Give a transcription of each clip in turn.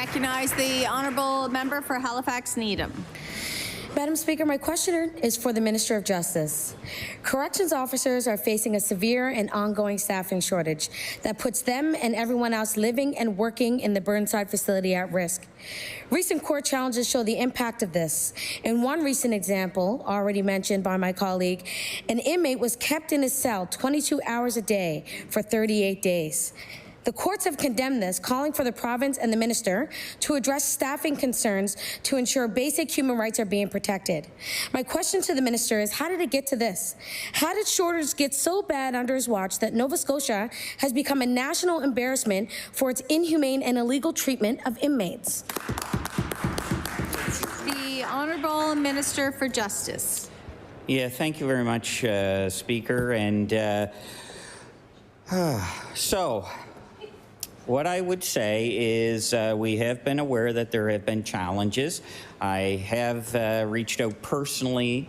recognize the honourable member for Halifax Needham. Madam Speaker, my question is for the Minister of Justice. Corrections officers are facing a severe and ongoing staffing shortage that puts them and everyone else living and working in the Burnside facility at risk. Recent court challenges show the impact of this. In one recent example, already mentioned by my colleague, an inmate was kept in his cell 22 hours a day for 38 days. The courts have condemned this, calling for the province and the minister to address staffing concerns to ensure basic human rights are being protected. My question to the minister is, how did it get to this? How did shortages get so bad under his watch that Nova Scotia has become a national embarrassment for its inhumane and illegal treatment of inmates? The Honourable Minister for Justice. Yeah, thank you very much, Speaker. And so, what I would say is we have been aware that there have been challenges. I have reached out personally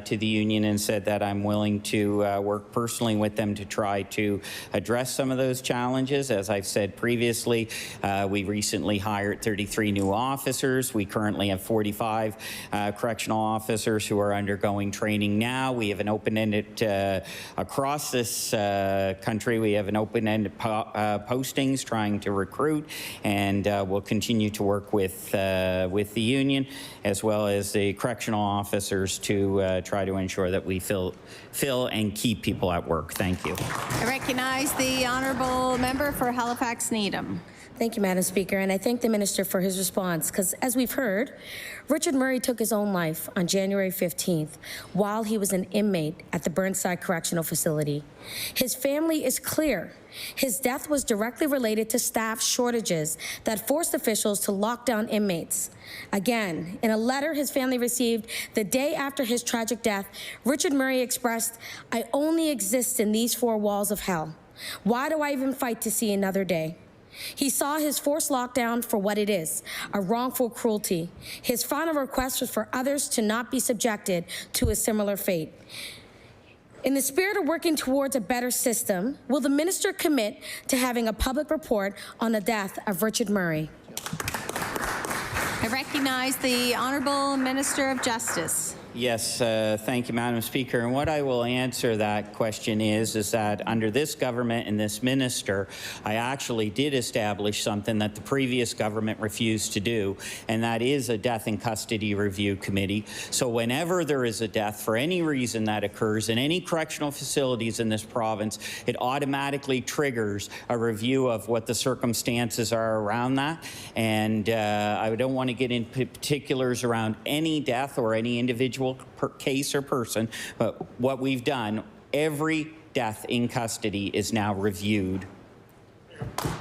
to the union and said that I'm willing to work personally with them to try to address some of those challenges. As I've said previously, we recently hired 33 new officers. We currently have 45 correctional officers who are undergoing training now. We have an open-ended, across this country, we have an open-ended postings trying to recruit, and we'll continue to work with the union as well as the correctional officers to try to ensure that we fill and keep people at work. Thank you. I recognize the honourable member for Halifax Needham. Thank you, Madam Speaker, and I thank the minister for his response, because as we've heard, Richard Murray took his own life on January 15th while he was an inmate at the Burnside Correctional Facility. His family is clear. His death was directly related to staff shortages that forced officials to lock down inmates. Again, in a letter his family received the day after his tragic death, Richard Murray expressed, "I only exist in these four walls of hell. Why do I even fight to see another day?" He saw his forced lockdown for what it is, a wrongful cruelty. His final request was for others to not be subjected to a similar fate. In the spirit of working towards a better system, will the minister commit to having a public report on the death of Richard Murray? I recognize the Honourable Minister of Justice. Yes, thank you, Madam Speaker. And what I will answer that question is that under this government and this minister, I actually did establish something that the previous government refused to do, and that is a death in custody review committee. So whenever there is a death for any reason that occurs in any correctional facilities in this province, it automatically triggers a review of what the circumstances are around that. And I don't want to get into particulars around any death or any individual case or person, but what we've done, every death in custody is now reviewed